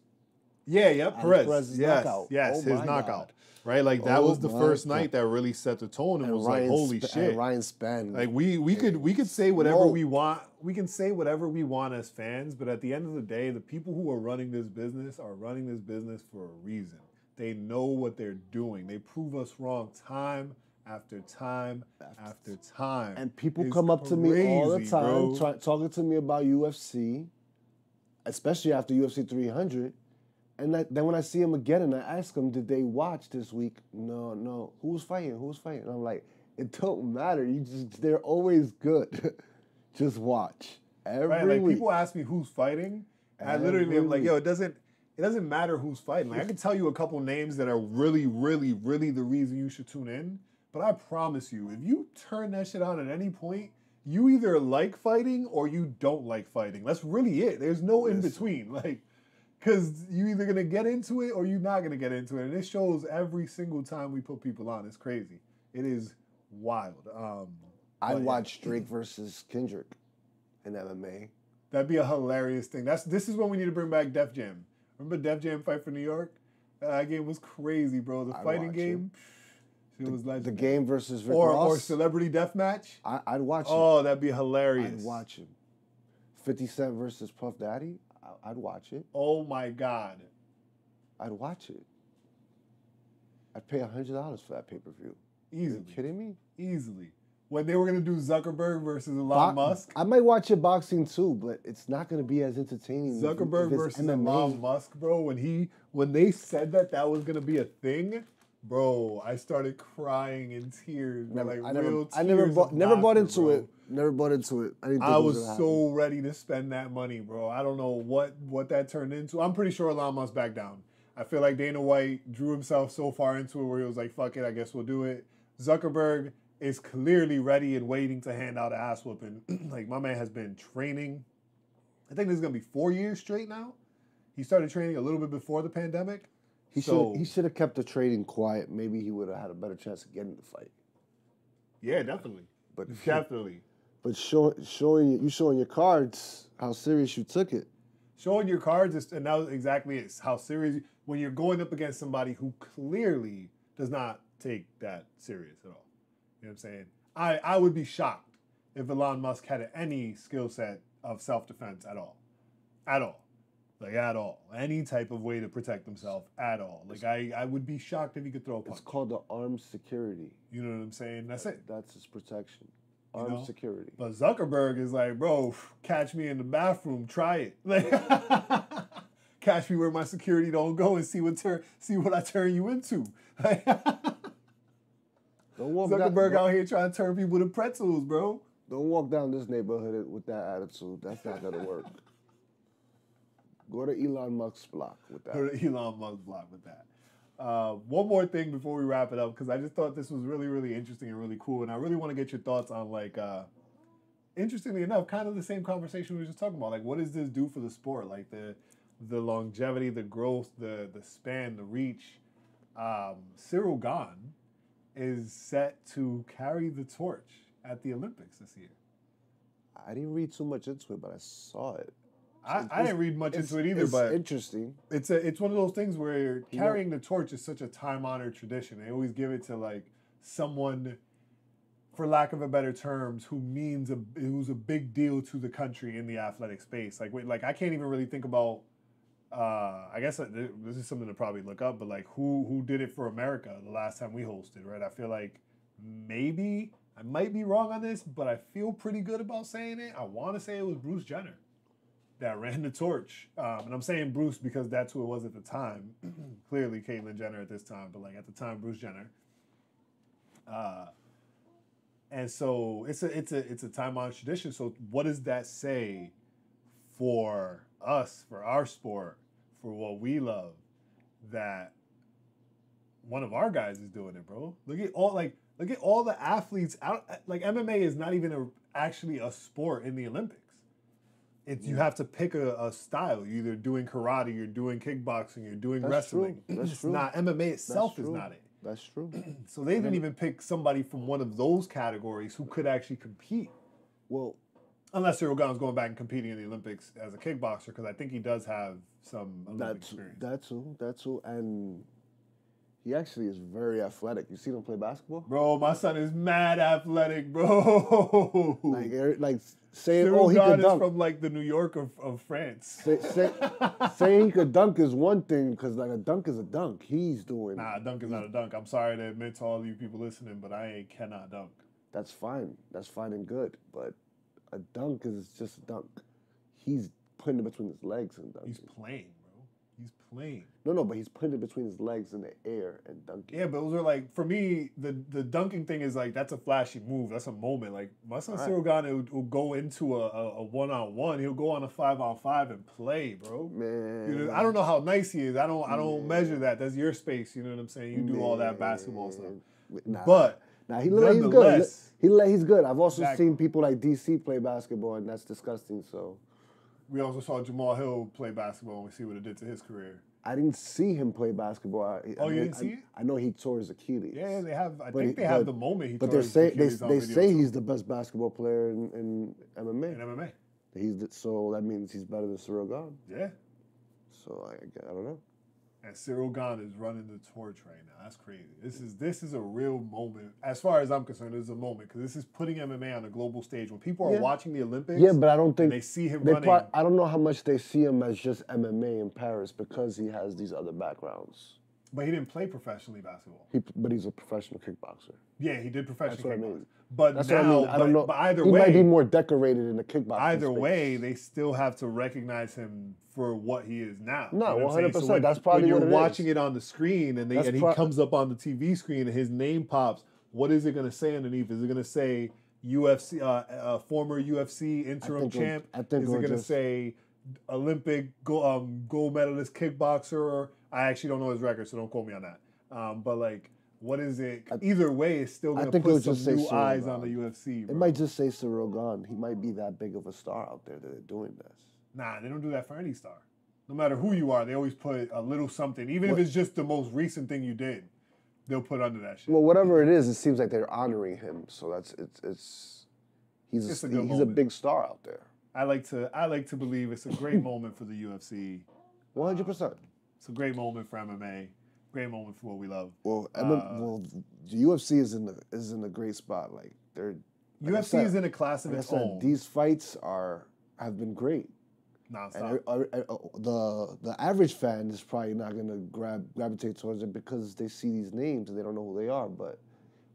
Yeah, Perez. Perez's yes, knockout. Yes, his knockout. God. Right, like that was the first night that really set the tone and was like, holy shit. And Ryan Spann. Like we could say whatever we want. We can say whatever we want as fans, but at the end of the day, the people who are running this business are running this business for a reason. They know what they're doing. They prove us wrong time after time after time. And people come up to me all the time talking to me about UFC, especially after UFC 300. And then when I see them again and I ask them, did they watch this week? No. Who's fighting? And I'm like, it don't matter. They're always good. Just watch. Every week. People ask me who's fighting. And I literally am like, yo, it doesn't matter who's fighting. Like, I can tell you a couple names that are really, really, really the reason you should tune in. But I promise you, if you turn that shit on at any point, you either like fighting or you don't like fighting. That's really it. There's no in between. Like, because you're either going to get into it or you're not going to get into it. And it shows every single time we put people on. It's crazy. It is wild. I'd watch Drake versus Kendrick in MMA. That'd be a hilarious thing. This is when we need to bring back Def Jam. Remember Def Jam fight for New York? That game was crazy, bro. The fighting game, it was legendary. The game versus Rick Ross. Ross. Or Celebrity Deathmatch. I'd watch it. Oh, that'd be hilarious. I'd watch him. 50 Cent versus Puff Daddy. I'd watch it. Oh, my God. I'd watch it. I'd pay $100 for that pay-per-view. Easily. Are you kidding me? Easily. When they were going to do Zuckerberg versus Elon Musk. I might watch it boxing too, but it's not going to be as entertaining. Zuckerberg versus Elon Musk, bro. When they said that was going to be a thing, bro, I started crying in tears. I never bought into it. Never bought into it. I was so ready to spend that money, bro. I don't know what that turned into. I'm pretty sure Elon Musk backed down. I feel like Dana White drew himself so far into it where he was like, fuck it, I guess we'll do it. Zuckerberg is clearly ready and waiting to hand out an ass whooping. Like, my man has been training. I think this is going to be 4 years straight now. He started training a little bit before the pandemic. He should have kept the trading quiet. Maybe he would have had a better chance of getting the fight. Yeah, definitely. Definitely. But showing your cards, how serious you took it. Showing your cards, and that was exactly it. How serious, when you're going up against somebody who clearly does not take that serious at all. You know what I'm saying? I would be shocked if Elon Musk had any skill set of self-defense at all. At all. Like, at all. Any type of way to protect himself at all. Like, I would be shocked if he could throw a punch. It's called the armed security. You know what I'm saying? That's it. That's his protection. Armed security. But Zuckerberg is like, bro, catch me in the bathroom. Try it. Like, catch me where my security don't go and see what I turn you into. Zuckerberg out here trying to turn people to pretzels, bro. Don't walk down this neighborhood with that attitude. That's not going to work. Go to Elon Musk's block with that. Go to Elon Musk's block with that. One more thing before we wrap it up, because I just thought this was really, really interesting and really cool, and I really want to get your thoughts on, like, interestingly enough, kind of the same conversation we were just talking about. Like, what does this do for the sport? Like, the longevity, the growth, the span, the reach. Cyril Gane is set to carry the torch at the Olympics this year. I didn't read too much into it, but I saw it. I didn't read much into it either, but it's interesting. It's one of those things where carrying the torch is such a time-honored tradition. They always give it to, like, someone, for lack of a better terms, who's a big deal to the country in the athletic space. Like I can't even really think about. I guess this is something to probably look up, but like who did it for America the last time we hosted, right? I feel like maybe I might be wrong on this, but I feel pretty good about saying it. I want to say it was Bruce Jenner that ran the torch. And I'm saying Bruce because that's who it was at the time. Clearly Caitlyn Jenner at this time, but like at the time, Bruce Jenner. And so it's a time-honored tradition. So what does that say for us, for our sport, for what we love, that one of our guys is doing it, bro? Look at all the athletes out. Like, MMA is not even actually a sport in the Olympics. You have to pick a style. You're either doing karate, you're doing kickboxing, you're doing wrestling. That's true. Not MMA itself is not it. That's true. So they didn't even pick somebody from one of those categories who could actually compete. Well, unless Cyril Gane's going back and competing in the Olympics as a kickboxer, because I think he does have some Olympic experience. That too. And he actually is very athletic. You seen him play basketball? Bro, my son is mad athletic, bro. Like saying, Cyril he Gane could dunk. Is from like the New York of France. Saying he could dunk is one thing, because like a dunk is a dunk. He's doing. Nah, a dunk is not a dunk. I'm sorry to admit to all you people listening, but I cannot dunk. That's fine. That's fine and good. But a dunk is just a dunk. He's putting it between his legs and dunking. He's playing, bro. He's playing. No, but he's putting it between his legs in the air and dunking. Yeah, but those are like, for me, the dunking thing is like, that's a flashy move. That's a moment. Like, my son Cyril Gane will go into a one-on-one. He'll go on a 5-on-5 and play, bro. Man. You know, I don't know how nice he is. I don't measure that. That's your space. You know what I'm saying? You do all that basketball stuff. But he's good. He's good. I've also seen people like DC play basketball, and that's disgusting. So we also saw Jamal Hill play basketball, and we see what it did to his career. I didn't see him play basketball. You didn't see it? I know he tore his Achilles. Yeah, they have. I think they have the moment he tore his Achilles. But they say too. He's the best basketball player in MMA. In MMA. So that means he's better than Cyril Gane. Yeah. So I don't know. And Cyril Gane is running the torch right now. That's crazy. This is a real moment. As far as I'm concerned, it's a moment, because this is putting MMA on a global stage. When people are watching the Olympics, but I don't think they see him running. I don't know how much they see him as just MMA in Paris, because he has these other backgrounds. But he didn't play professionally basketball. But he's a professional kickboxer. Yeah, he did professional kickboxing. That's what I mean. But that's now, what I mean. I don't know. But either he way, might be more decorated in the kickboxing Either space. way, they still have to recognize him for what he is now. No, you know 100%. So that's probably when what you're watching it on the screen and he comes up on the TV screen and his name pops, what is it going to say underneath? Is it going to say UFC, former UFC interim champ? Is it going to say Olympic gold medalist kickboxer? I actually don't know his record, so don't quote me on that. But like, what is it? Either way, it's still going to put some new eyes on the UFC. Bro. It might just say Cyril Gane. He might be that big of a star out there that they're doing this. Nah, they don't do that for any star. No matter who you are, they always put a little something. Even if it's just the most recent thing you did, they'll put under that shit. Well, whatever it is, it seems like they're honoring him. So he's a big star out there. I like to believe it's a great moment for the UFC. 100%. It's a great moment for MMA. Great moment for what we love. Well, the UFC is in a great spot. Like UFC is in a class of its own. These fights have been great. Nonstop. And the average fan is probably not gonna gravitate towards it because they see these names and they don't know who they are. But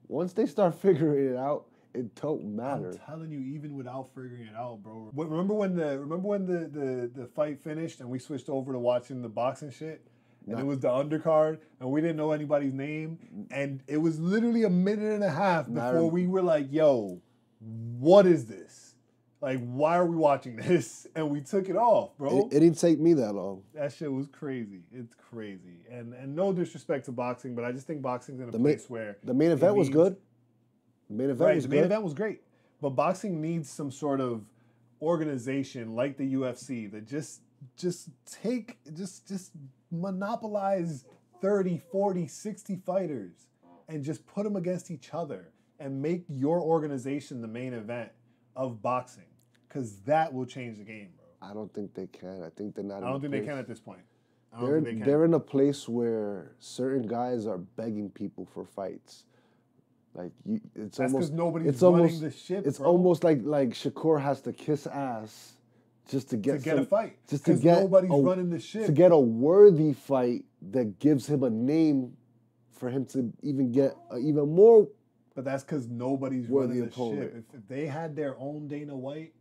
once they start figuring it out, it don't matter. I'm telling you, even without figuring it out, bro. Remember when the fight finished and we switched over to watching the boxing shit? And it was the undercard, and we didn't know anybody's name. And it was literally a minute and a half before we were like, yo, what is this? Like, why are we watching this? And we took it off, bro. It didn't take me that long. That shit was crazy. It's crazy. And no disrespect to boxing, but I just think boxing's in a place where... The main event was good. The main event was good. The main event was great. But boxing needs some sort of organization like the UFC that just monopolize 30, 40, 60 fighters and just put them against each other and make your organization the main event of boxing, because that will change the game, bro. I don't think they can. I think they're not. I don't think they can at this point. They're in a place where certain guys are begging people for fights. Like it's that's almost nobody's running the ship. It's bro. almost like Shakur has to kiss ass just to get a fight. Just to get nobody's running the ship. To get a worthy fight that gives him a name for him to even get even more. But that's because nobody's running the ship. If they had their own Dana White,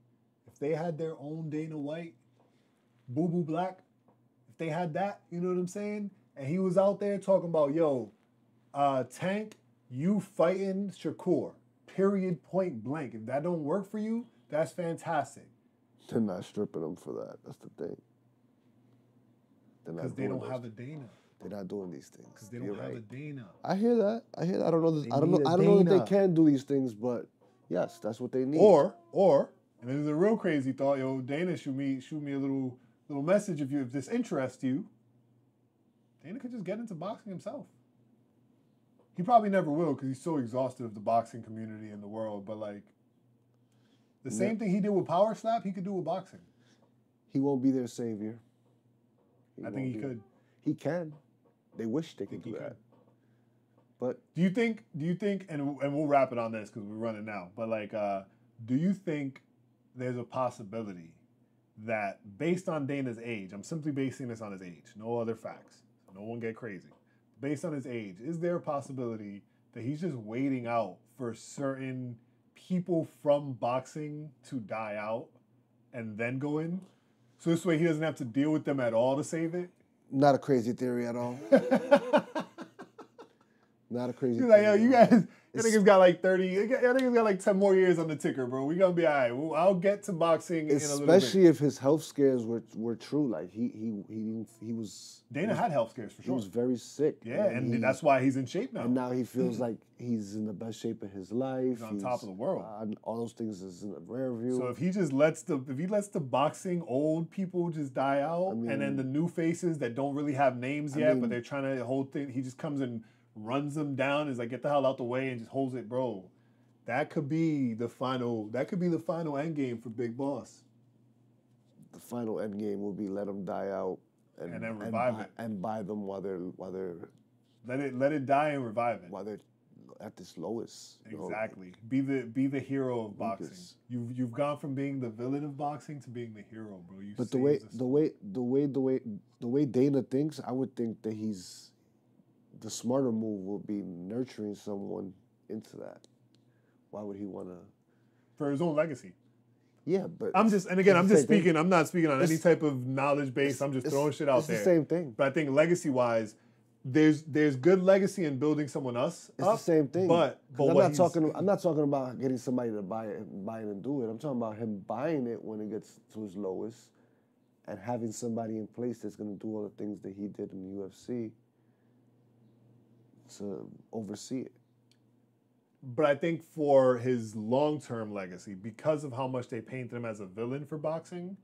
Boo Boo Black, if they had that, you know what I'm saying? And he was out there talking about, yo, Tank, you fighting Shakur, period, point blank. If that don't work for you, that's fantastic. They're not stripping him for that. That's the thing. Because they don't have a Dana. They're not doing these things. Because they don't have a Dana. I hear that. I don't know. I don't know that they can do these things, but yes, that's what they need. Or, and this is a real crazy thought. Yo, Dana, shoot me a little message if this interests you. Dana could just get into boxing himself. He probably never will because he's so exhausted of the boxing community in the world. But like, the same thing he did with Power Slap, he could do with boxing. He won't be their savior. I think he could. He can. They wish they could do that. But do you think, and we'll wrap it on this because we're running now, but like, do you think there's a possibility that based on Dana's age, I'm simply basing this on his age, no other facts, no one get crazy. Based on his age, is there a possibility that he's just waiting out for certain people from boxing to die out and then go in? So this way he doesn't have to deal with them at all to save it? Not a crazy theory at all. Not a crazy theory. He's like, yo, you guys, I think it's got like 30, I think it's got like 10 more years on the ticker, bro. We're going to be all right. Well, I'll get to boxing in a little bit. Especially if his health scares were true. Like, he was... Dana had health scares, for sure. He was very sick. Yeah, and that's why he's in shape now. And now he feels like he's in the best shape of his life. He's on top of the world. All those things is in the rear view. So if he just lets the boxing old people just die out, and then the new faces that don't really have names yet, but they're trying to hold things, he just comes and runs them down, is like, get the hell out the way and just holds it, bro. That could be the final end game for Big Boss. The final end game will be let them die out and then revive it. And buy them while they're let it die and revive it. While they're at this lowest. Exactly. Be the hero of boxing. You've gone from being the villain of boxing to being the hero, bro. But the way Dana thinks, I would think that the smarter move will be nurturing someone into that. Why would he want to? For his own legacy. Yeah, but I'm just speaking. I'm not speaking on any type of knowledge base. I'm just throwing shit out there. It's the same thing. But I think legacy wise, there's good legacy in building someone else. It's the same thing. But I'm not talking about getting somebody to buy it and do it. I'm talking about him buying it when it gets to his lowest, and having somebody in place that's going to do all the things that he did in the UFC to oversee it. But I think for his long-term legacy, because of how much they paint him as a villain for boxing,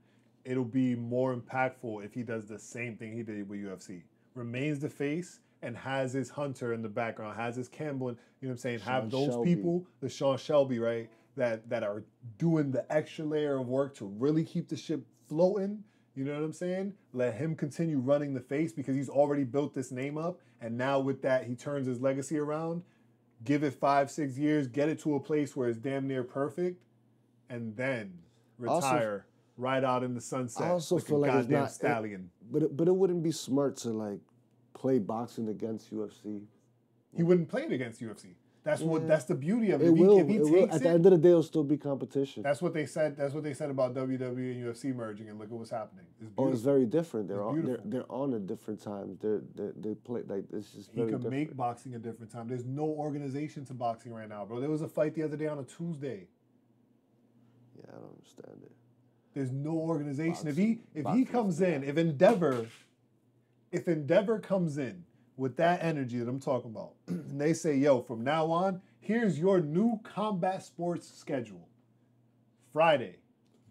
it'll be more impactful if he does the same thing he did with UFC. Remains the face and has his Hunter in the background, has his Campbell, you know what I'm saying? Have those people, the Sean Shelby, right? that are doing the extra layer of work to really keep the ship floating. You know what I'm saying? Let him continue running the face because he's already built this name up. And now with that, he turns his legacy around. Give it 5-6 years, get it to a place where it's damn near perfect, and then retire right out in the sunset. I also like feel a like goddamn it's not stallion. But it wouldn't be smart to like play boxing against UFC. He wouldn't play it against UFC. That's the beauty of it. At the end of the day, it'll still be competition. That's what they said. That's what they said about WWE and UFC merging, and look at what's happening. It's very different. They're on at different times. They play like it's just very different. He can make boxing a different time. There's no organization to boxing right now, bro. There was a fight the other day on a Tuesday. Yeah, I don't understand it. There's no organization. If he comes in, if Endeavor comes in with that energy that I'm talking about, and they say, yo, from now on, here's your new combat sports schedule. Friday,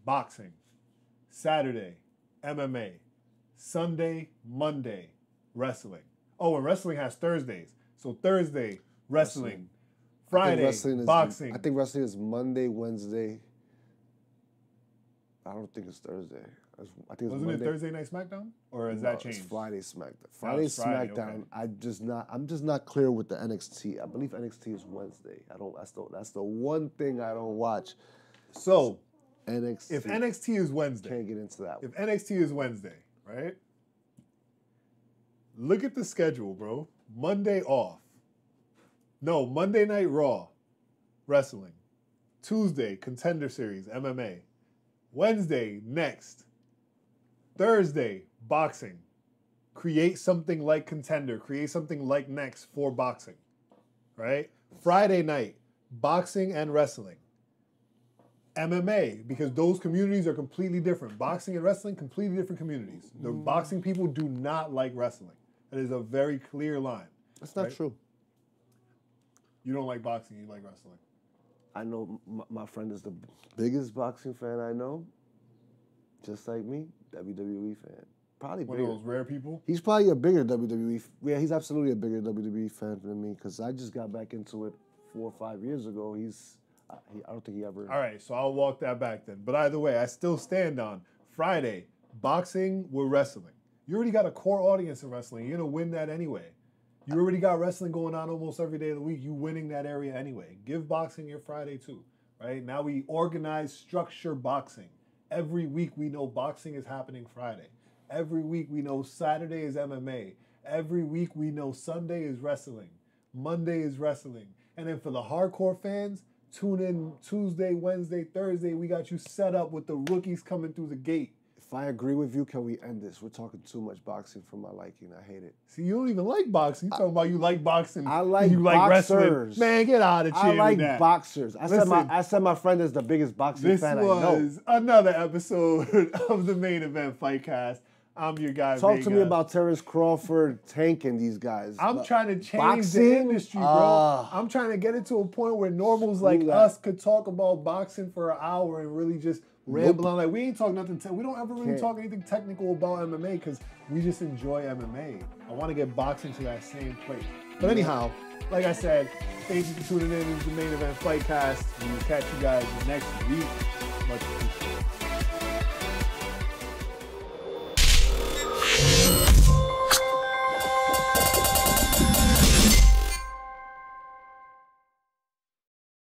boxing. Saturday, MMA. Sunday, Monday, wrestling. Oh, and wrestling has Thursdays. So Thursday, wrestling. Friday, boxing. I think wrestling is Monday, Wednesday. I don't think it's Thursday. I think it's Wasn't Monday. it Thursday Night SmackDown, or is that changed? It's Friday SmackDown. Friday SmackDown. Okay. I'm just not clear with the NXT. I believe NXT is Wednesday. That's the one thing I don't watch. So NXT. If NXT is Wednesday, can't get into that one. If NXT is Wednesday, right? Look at the schedule, bro. Monday off. No, Monday Night Raw, wrestling. Tuesday, Contender Series, MMA. Wednesday, next. Thursday, boxing. Create something like Contender. Create something like Next for boxing. Right? Friday night, boxing and wrestling. MMA, because those communities are completely different. Boxing and wrestling, completely different communities. The boxing people do not like wrestling. That is a very clear line. That's not true. You don't like boxing, you like wrestling. I know my friend is the biggest boxing fan I know. Just like me, WWE fan. Probably One bigger. of those rare people? He's probably a bigger WWE. Yeah, he's absolutely a bigger WWE fan than me because I just got back into it 4 or 5 years ago. I don't think he ever... All right, so I'll walk that back then. But either way, I still stand on Friday, boxing with wrestling. You already got a core audience in wrestling. You're going to win that anyway. You already got wrestling going on almost every day of the week. You winning that area anyway. Give boxing your Friday too, right? Now we organize, structure boxing. Every week we know boxing is happening Friday. Every week we know Saturday is MMA. Every week we know Sunday is wrestling. Monday is wrestling. And then for the hardcore fans, tune in Tuesday, Wednesday, Thursday. We got you set up with the rookies coming through the gate. If I agree with you, can we end this? We're talking too much boxing for my liking. I hate it. See, you don't even like boxing. You talking about you like boxing. I like you boxers. Like wrestling. Man, get out of here. I like with that. boxers. I said my friend is the biggest boxing fan I know. This was another episode of the Main Event Fightcast. I'm your guy, Talk Vega. to me about Terrence Crawford tanking these guys. I'm trying to change boxing? the industry, bro. I'm trying to get it to a point where normals like us could talk about boxing for an hour and really just ramble on. Like, we ain't talking nothing. We don't ever really talk anything technical about MMA because we just enjoy MMA. I want to get boxing to that same place. But anyhow, like I said, thank you for tuning in. This is the Main Event Fightcast. We will catch you guys next week. Much appreciated.